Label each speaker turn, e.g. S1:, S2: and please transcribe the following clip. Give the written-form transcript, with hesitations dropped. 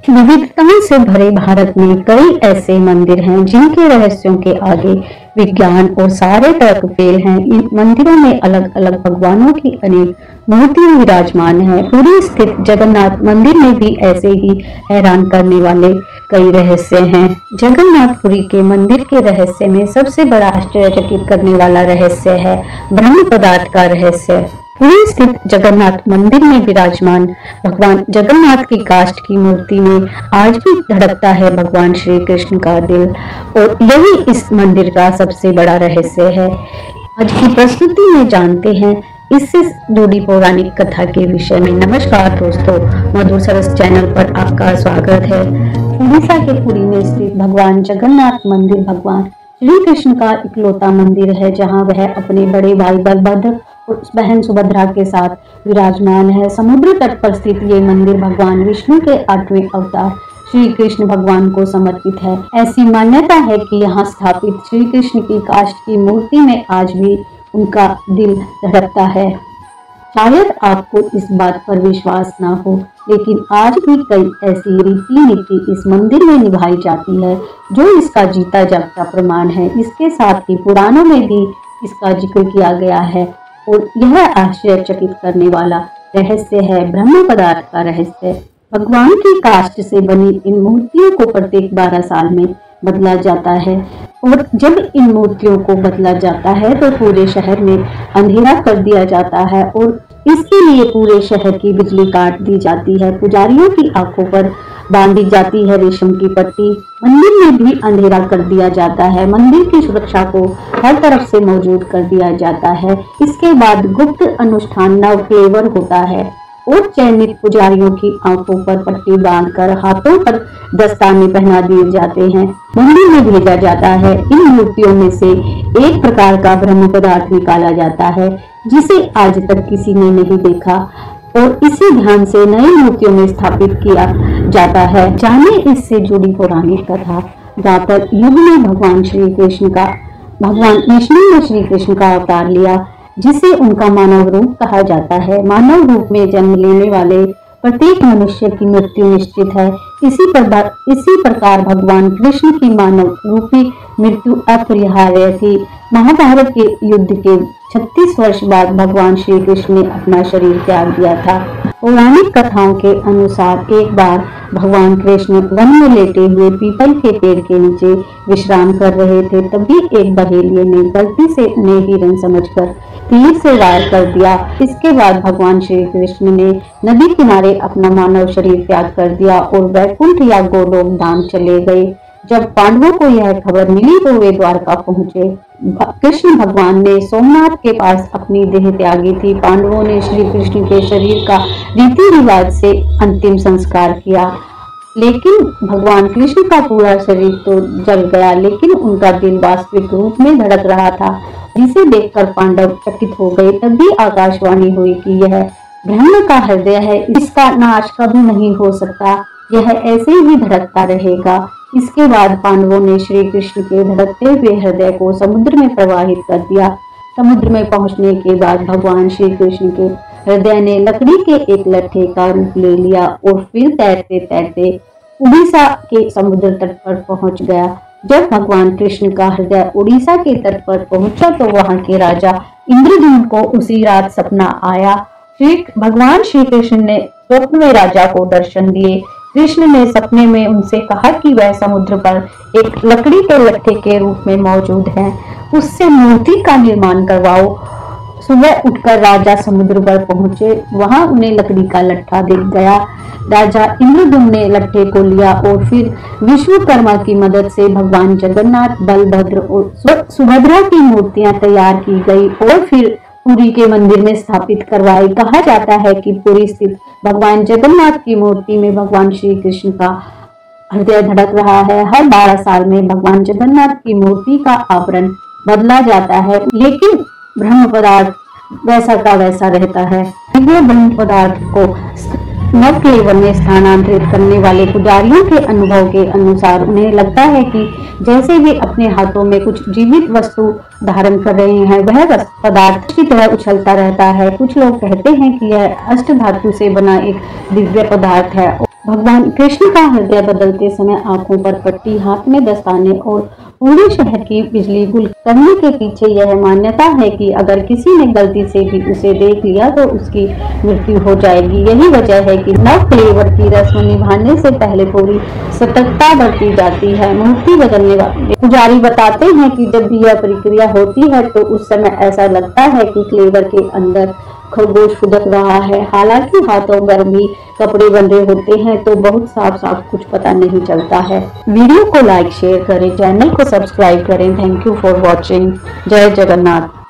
S1: विविधताओं से भरे भारत में कई ऐसे मंदिर हैं जिनके रहस्यों के आगे विज्ञान और सारे तर्क फेल हैं। इन मंदिरों में अलग अलग भगवानों की अनेक मूर्तियां विराजमान हैं। पुरी स्थित जगन्नाथ मंदिर में भी ऐसे ही हैरान करने वाले कई रहस्य हैं। जगन्नाथपुरी के मंदिर के रहस्य में सबसे बड़ा आश्चर्यचकित करने वाला रहस्य है ब्रह्म पदार्थ का रहस्य। पुरी स्थित जगन्नाथ मंदिर में विराजमान भगवान जगन्नाथ की काष्ठ की मूर्ति में आज भी धड़कता है भगवान श्री कृष्ण का दिल, और यही इस मंदिर का सबसे बड़ा रहस्य है। आज की प्रस्तुति में जानते हैं इससे जुड़ी पौराणिक कथा के विषय में। नमस्कार दोस्तों, मधुर सरस चैनल पर आपका स्वागत है। उड़ीसा के पुरी में स्थित भगवान जगन्नाथ मंदिर भगवान श्री कृष्ण का इकलौता मंदिर है जहां वह अपने बड़े भाई बलभद्र और बहन सुभद्रा के साथ विराजमान है। समुद्र तट पर स्थित ये मंदिर भगवान विष्णु के 8वें अवतार श्री कृष्ण भगवान को समर्पित है। ऐसी मान्यता है कि यहाँ स्थापित श्री कृष्ण की काष्ठ की मूर्ति में आज भी उनका दिल धड़कता है। शायद आपको इस बात पर विश्वास ना हो, लेकिन आज भी कई ऐसी रीति नीति इस मंदिर में निभाई जाती है जो इसका जीता जागता प्रमाण है। इसके साथ ही पुराणों में भी इसका जिक्र किया गया है, और यह आश्चर्यचकित करने वाला रहस्य है ब्रह्म पदार्थ का रहस्य। भगवान की काष्ठ से बनी इन मूर्तियों को प्रत्येक 12 साल में बदला जाता है, और जब इन मूर्तियों को बदला जाता है तो पूरे शहर में अंधेरा कर दिया जाता है, और इसके लिए पूरे शहर की बिजली काट दी जाती है। पुजारियों की आंखों पर बांधी जाती है रेशम की पट्टी। मंदिर में भी अंधेरा कर दिया जाता है। मंदिर की सुरक्षा को हर तरफ से मौजूद कर दिया जाता है। इसके बाद गुप्त अनुष्ठान नवक्लेवर होता है, और चयनित पुजारियों की आंखों पर पट्टी बांधकर हाथों पर दस्ताने पहना दिए जाते हैं। मंदिर में भेजा जाता है। इन मूर्तियों में से एक प्रकार का ब्रह्म पदार्थ निकाला जाता है जिसे आज तक किसी ने नहीं देखा, और इसी ध्यान से नई मूर्तियों में स्थापित किया जाता है। जाने इससे जुड़ी पौराणिक कथा। द्वापर युग में भगवान विष्णु ने श्री कृष्ण का अवतार लिया, जिसे उनका मानव रूप कहा जाता है। मानव रूप में जन्म लेने वाले प्रत्येक मनुष्य की मृत्यु निश्चित है। इसी प्रकार भगवान कृष्ण की मानव रूपी मृत्यु अपरिहार्य थी। महाभारत के युद्ध के 36 वर्ष बाद भगवान श्री कृष्ण ने अपना शरीर त्याग दिया था। पौराणिक कथाओं के अनुसार एक बार भगवान कृष्ण वन में लेटे हुए पीपल के पेड़ के नीचे विश्राम कर रहे थे। तभी एक बहेलिये ने गलती से उन्हें हिरण समझकर तीर से वार कर दिया। इसके बाद भगवान श्री कृष्ण ने नदी किनारे अपना मानव शरीर त्याग कर दिया और वैकुंठ या गोलोक धाम चले गए। जब पांडवों को यह खबर मिली तो वे द्वारका पहुंचे। कृष्ण भगवान ने सोमनाथ के पास अपनी देह त्यागी थी। पांडवों ने श्री कृष्ण के शरीर का रीति रिवाज से अंतिम संस्कार किया, लेकिन भगवान कृष्ण का पूरा शरीर तो जल गया, लेकिन उनका दिल वास्तविक रूप में धड़क रहा था, जिसे देखकर पांडव चकित हो गए। तभी आकाशवाणी हुई कि यह ब्रह्म का हृदय है, इसका नाश कभी नहीं हो सकता, यह ऐसे ही धड़कता रहेगा। इसके बाद पांडवों ने श्री कृष्ण के धड़कते हुए हृदय को समुद्र में प्रवाहित कर दिया। समुद्र में पहुंचने के बाद भगवान श्री कृष्ण के हृदय ने लकड़ी के एक लट्ठे का रूप ले लिया, और फिर तैरते तैरते उड़ीसा के समुद्र तट पर पहुंच गया। जब भगवान कृष्ण का हृदय उड़ीसा के तट पर पहुंचा तो वहां के राजा इंद्रद्युम्न को उसी रात सपना आया। भगवान श्री कृष्ण ने स्वप्न में राजा को दर्शन दिए। कृष्ण ने सपने में उनसे कहा कि वह समुद्र पर एक लकड़ी के लट्ठे के रूप में मौजूद है, उससे मूर्ति का निर्माण करवाओ। सुबह उठकर राजा समुद्र पर पहुंचे। वहां उन्हें लकड़ी का लट्ठा दिख गया। राजा इंद्रद्युम्न ने लट्ठे को लिया और फिर विश्वकर्मा की मदद से भगवान जगन्नाथ, बलभद्र और सुभद्रा की मूर्तियां तैयार की गई और फिर पुरी के मंदिर में स्थापित करवाई। कहा जाता है कि पुरी स्थित भगवान जगन्नाथ की मूर्ति में भगवान श्री कृष्ण का हृदय धड़क रहा है। हर 12 साल में भगवान जगन्नाथ की मूर्ति का आवरण बदला जाता है, लेकिन ब्रह्म पदार्थ वैसा का वैसा रहता है। ब्रह्म पदार्थ को नवक्लेवर में स्थानांतरित करने वाले पुजारियों के अनुभव के अनुसार उन्हें लगता है कि जैसे वे अपने हाथों में कुछ जीवित वस्तु धारण कर रहे हैं, वह पदार्थ की तरह उछलता रहता है। कुछ लोग कहते हैं कि यह अष्ट धातु से बना एक दिव्य पदार्थ है भगवान कृष्ण का हृदय बदलते समय आंखों पर पट्टी, हाथ में दस्ताने और पूरे शहर की बिजली गुल करने के पीछे यह मान्यता है कि अगर किसी ने गलती से भी उसे देख लिया तो उसकी मृत्यु हो जाएगी। यही वजह है कि नव कलेवर की रस्म निभाने से पहले पूरी सतर्कता बरती जाती है। मूर्ति बदलने वाले पुजारी बताते हैं कि जब भी यह प्रक्रिया होती है तो उस समय ऐसा लगता है कि कलेवर के अंदर खरगोश फुदक रहा है। हालांकि हाथों पर भी कपड़े बंधे होते हैं तो बहुत साफ साफ कुछ पता नहीं चलता है। वीडियो को लाइक शेयर करें, चैनल को सब्सक्राइब करें। Thank you for watching. जय जगन्नाथ।